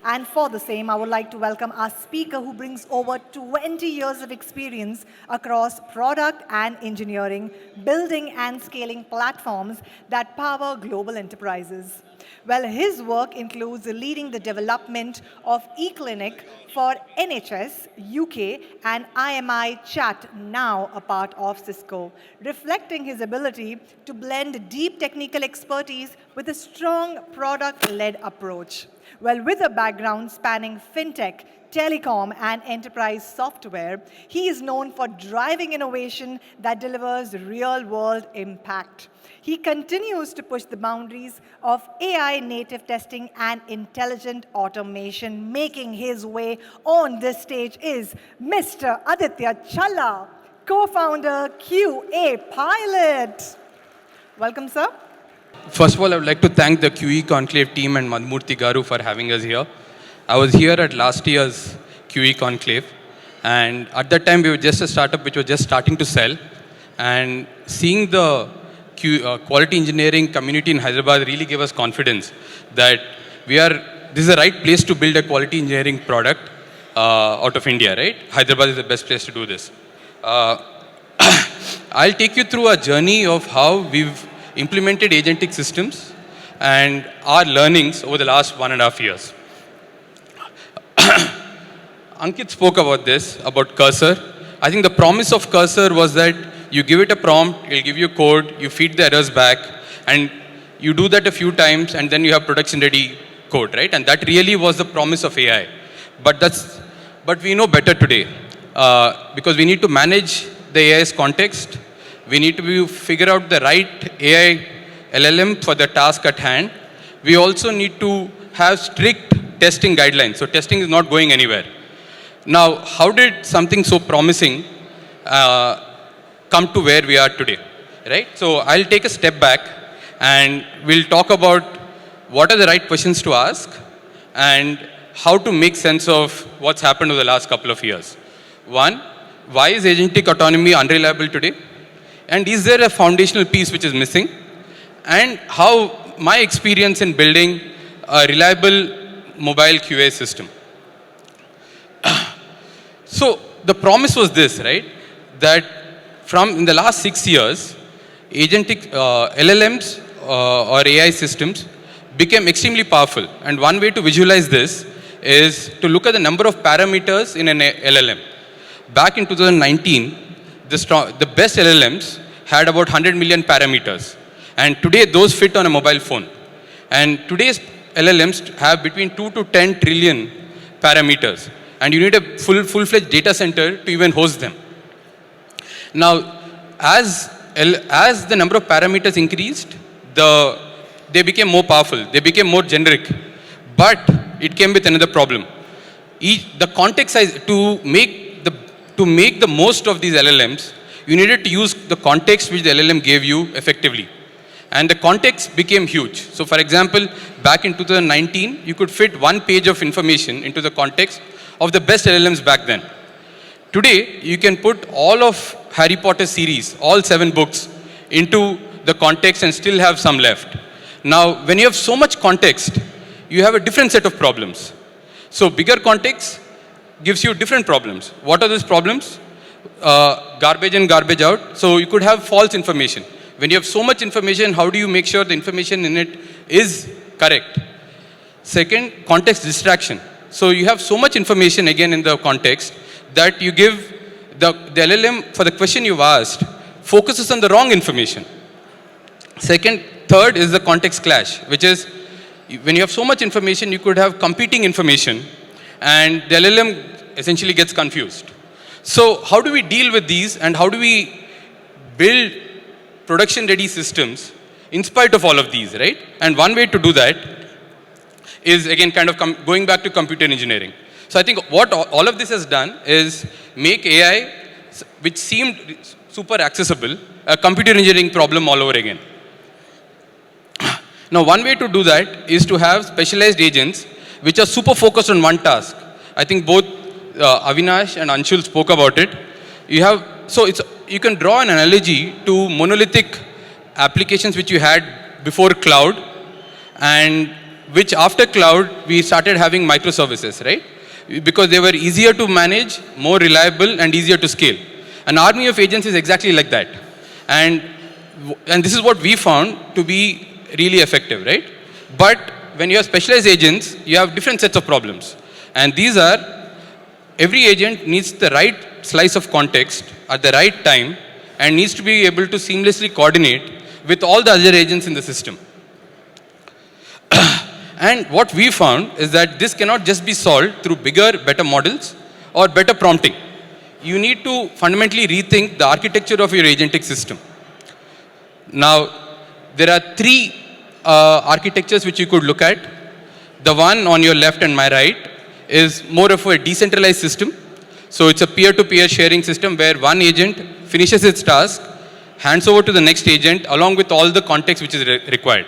And for the same, I would like to welcome our speaker who brings over 20 years of experience across product and engineering, building and scaling platforms that power global enterprises. Well, his work includes leading the development of eClinic for NHS, UK, and IMI Chat, now a part of Cisco, reflecting his ability to blend deep technical expertise with a strong product-led approach. Well, with a background spanning fintech, telecom, and enterprise software, he is known for driving innovation that delivers real-world impact. He continues to push the boundaries of AI native testing and intelligent automation. Making his way on this stage is Mr. Aditya Challa, co-founder QApilot. Welcome, sir. First of all, I would like to thank the QE Conclave team and Madhumurthy Garu for having us here. I was here at last year's QE Conclave, and at that time we were just a startup which was just starting to sell, and seeing the quality engineering community in Hyderabad really gave us confidence that this is the right place to build a quality engineering product out of India, right? Hyderabad is the best place to do this. I'll take you through a journey of how we've implemented agentic systems and our learnings over the last 1.5 years. Ankit spoke about this, about Cursor. I think the promise of Cursor was that you give it a prompt, it'll give you code, you feed the errors back, and you do that a few times, and then you have production-ready code, right? And that really was the promise of AI. But we know better today, because we need to manage the AI's context. We need to figure out the right AI LLM for the task at hand. We also need to have strict testing guidelines. So testing is not going anywhere. Now, how did something so promising come to where we are today, right? So I'll take a step back and we'll talk about what are the right questions to ask and how to make sense of what's happened over the last couple of years. One, why is agentic autonomy unreliable today? And is there a foundational piece which is missing? And how my experience in building a reliable mobile QA system. So the promise was this, right? That in the last 6 years, agentic LLMs or AI systems became extremely powerful. And one way to visualize this is to look at the number of parameters in an LLM. Back in 2019, the best LLMs had about 100 million parameters. And today, those fit on a mobile phone. And today's LLMs have between 2 to 10 trillion parameters. And you need a full-fledged data center to even host them. Now, as the number of parameters increased, they became more powerful. They became more generic. But it came with another problem. The context size, to make the most of these LLMs, you needed to use the context which the LLM gave you effectively. And the context became huge. So for example, back in 2019, you could fit 1 page of information into the context of the best LLMs back then. Today, you can put all of Harry Potter series, all 7 books, into the context and still have some left. Now, when you have so much context, you have a different set of problems. So bigger context gives you different problems. What are those problems? Garbage in, garbage out. So you could have false information. When you have so much information, how do you make sure the information in it is correct? Second, context distraction. So you have so much information again in the context that you give the LLM for the question you've asked focuses on the wrong information. Third is the context clash, which is when you have so much information, you could have competing information and the LLM essentially gets confused. So how do we deal with these and how do we build production-ready systems in spite of all of these, right? And one way to do that is, again, kind of going back to computer engineering. So I think what all of this has done is make AI, which seemed super accessible, a computer engineering problem all over again. Now, one way to do that is to have specialized agents which are super focused on one task. I think both Avinash and Anshul spoke about it. You can draw an analogy to monolithic applications which you had before cloud, and which after cloud, we started having microservices, right? Because they were easier to manage, more reliable, and easier to scale. An army of agents is exactly like that. And, and this is what we found to be really effective, right? But when you have specialized agents, you have different sets of problems. And these are, every agent needs the right slice of context at the right time and needs to be able to seamlessly coordinate with all the other agents in the system. And what we found is that this cannot just be solved through bigger, better models or better prompting. You need to fundamentally rethink the architecture of your agentic system. Now, there are three architectures which you could look at. The one on your left and my right is more of a decentralized system. So it's a peer-to-peer sharing system where one agent finishes its task, hands over to the next agent along with all the context which is required.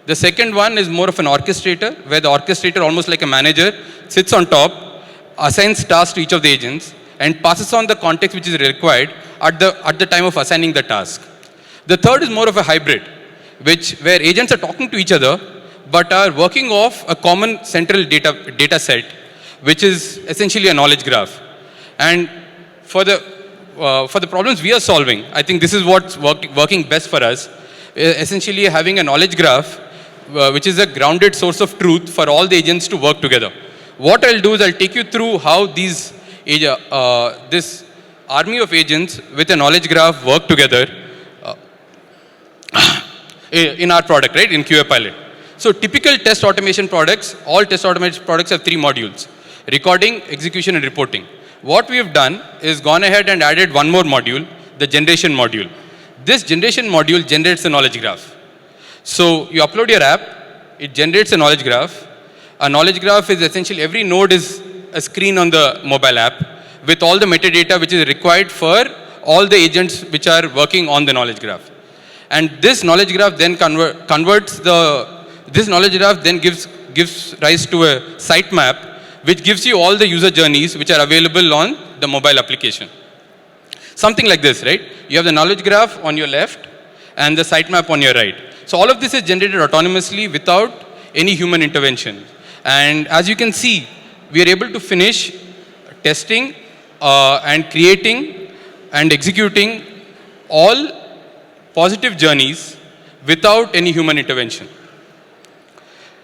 The second one is more of an orchestrator, where the orchestrator, almost like a manager, sits on top, assigns tasks to each of the agents, and passes on the context which is required at the time of assigning the task. The third is more of a hybrid, where agents are talking to each other, but are working off a common central data set, which is essentially a knowledge graph. And for the problems we are solving, I think this is what's working best for us, essentially having a knowledge graph which is a grounded source of truth for all the agents to work together. What I'll do is I'll take you through how this army of agents with a knowledge graph work together in our product, right, in QApilot. So typical test automation products, all test automation products have three modules: recording, execution, and reporting. What we have done is gone ahead and added one more module, the generation module. This generation module generates a knowledge graph. So you upload your app, it generates a knowledge graph. A knowledge graph is essentially every node is a screen on the mobile app with all the metadata which is required for all the agents which are working on the knowledge graph. And this knowledge graph then this knowledge graph then gives rise to a sitemap which gives you all the user journeys which are available on the mobile application. Something like this, right? You have the knowledge graph on your left and the sitemap on your right. So all of this is generated autonomously without any human intervention. And as you can see, we are able to finish testing and creating and executing all positive journeys without any human intervention.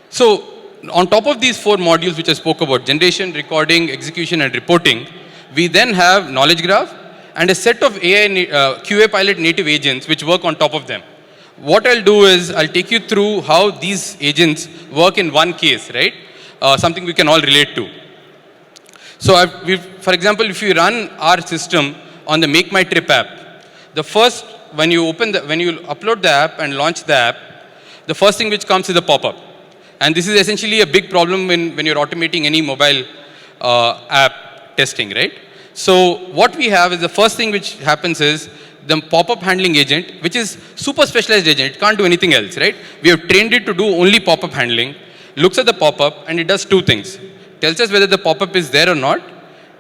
So on top of these four modules which I spoke about, generation, recording, execution, and reporting, we then have knowledge graph and a set of QApilot native agents which work on top of them. What I'll do is I'll take you through how these agents work in one case, right? Something we can all relate to. So for example, if you run our system on the Make My Trip app, the first, when you upload the app and launch the app, the first thing which comes is a pop-up. And this is essentially a big problem when you're automating any mobile app testing, right? So what we have is the first thing which happens is the pop-up handling agent, which is super specialized agent. It can't do anything else, right? We have trained it to do only pop-up handling, looks at the pop-up, and it does two things. Tells us whether the pop-up is there or not,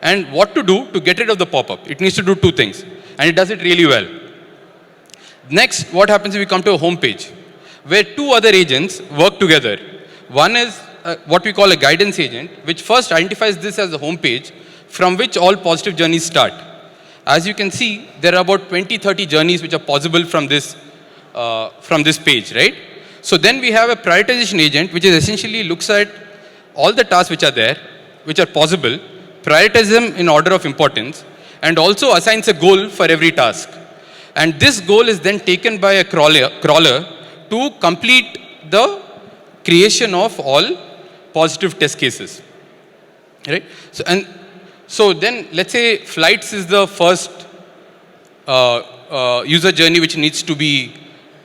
and what to do to get rid of the pop-up. It needs to do two things, and it does it really well. Next, what happens if we come to a home page, where two other agents work together. One is what we call a guidance agent, which first identifies this as the home page from which all positive journeys start. As you can see, there are about 20-30 journeys which are possible from this page, right? So then we have a prioritization agent, which is essentially looks at all the tasks which are there, which are possible, prioritize them in order of importance, and also assigns a goal for every task. And this goal is then taken by a crawler to complete the creation of all positive test cases, right? So then let's say flights is the first user journey which needs to be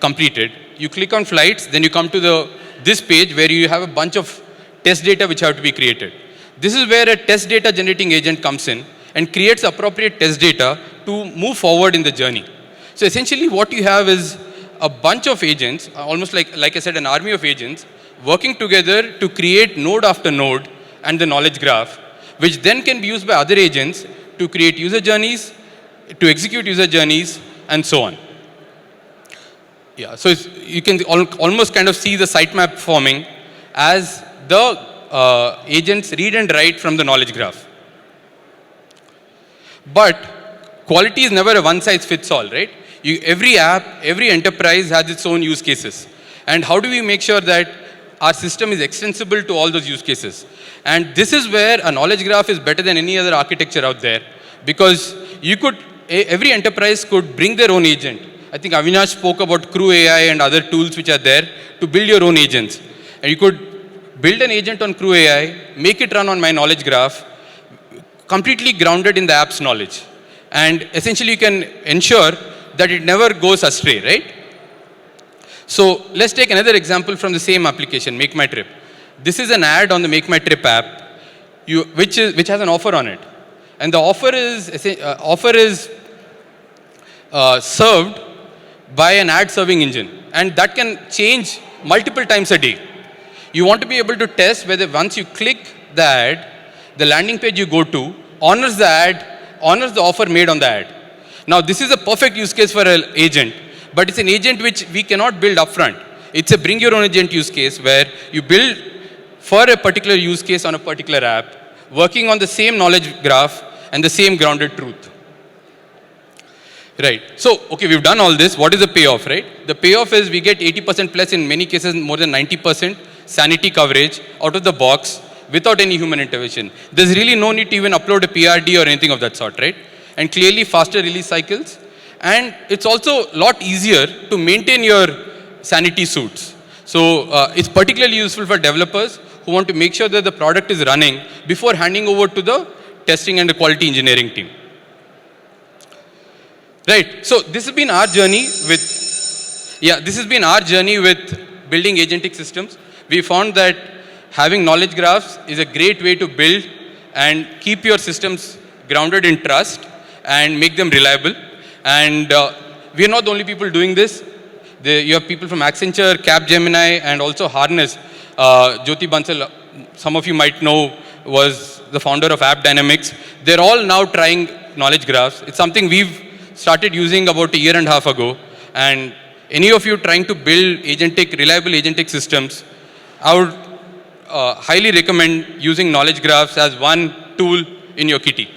completed. You click on flights, then you come to this page where you have a bunch of test data which have to be created. This is where a test data generating agent comes in and creates appropriate test data to move forward in the journey. So essentially what you have is a bunch of agents, almost like I said, an army of agents, working together to create node after node and the knowledge graph, which then can be used by other agents to create user journeys, to execute user journeys, and so on. Yeah, so you can almost kind of see the sitemap forming, as the agents read and write from the knowledge graph. But quality is never a one-size-fits-all, right? Every app, every enterprise has its own use cases. And how do we make sure that our system is extensible to all those use cases? And this is where a knowledge graph is better than any other architecture out there, because every enterprise could bring their own agent. I think Avinash spoke about QAI and other tools which are there to build your own agents. And you could build an agent on QAI, make it run on my knowledge graph, completely grounded in the app's knowledge. And essentially you can ensure that it never goes astray, right? So let's take another example from the same application, Make My Trip. This is an ad on the Make My Trip app, which has an offer on it. And the offer is served by an ad serving engine. And that can change multiple times a day. You want to be able to test whether once you click the ad, the landing page you go to honors the ad, honors the offer made on the ad. Now, this is a perfect use case for an agent, but it's an agent which we cannot build upfront. It's a bring your own agent use case where you build for a particular use case on a particular app, working on the same knowledge graph and the same grounded truth. Right. So, okay, we've done all this. What is the payoff, right? The payoff is we get 80% plus, in many cases more than 90% sanity coverage out of the box without any human intervention. There's really no need to even upload a PRD or anything of that sort, right? And clearly faster release cycles. And it's also a lot easier to maintain your sanity suits. So it's particularly useful for developers who want to make sure that the product is running before handing over to the testing and the quality engineering team. Right. So this has been our journey with building agentic systems. We found that having knowledge graphs is a great way to build and keep your systems grounded in trust and make them reliable. And we are not the only people doing this. You have people from Accenture, Capgemini, and also Harness. Jyoti Bansal, some of you might know, was the founder of App Dynamics. They're all now trying knowledge graphs. It's something we've started using about a year and a half ago. And any of you trying to build reliable agentic systems, I would highly recommend using knowledge graphs as one tool in your kitty.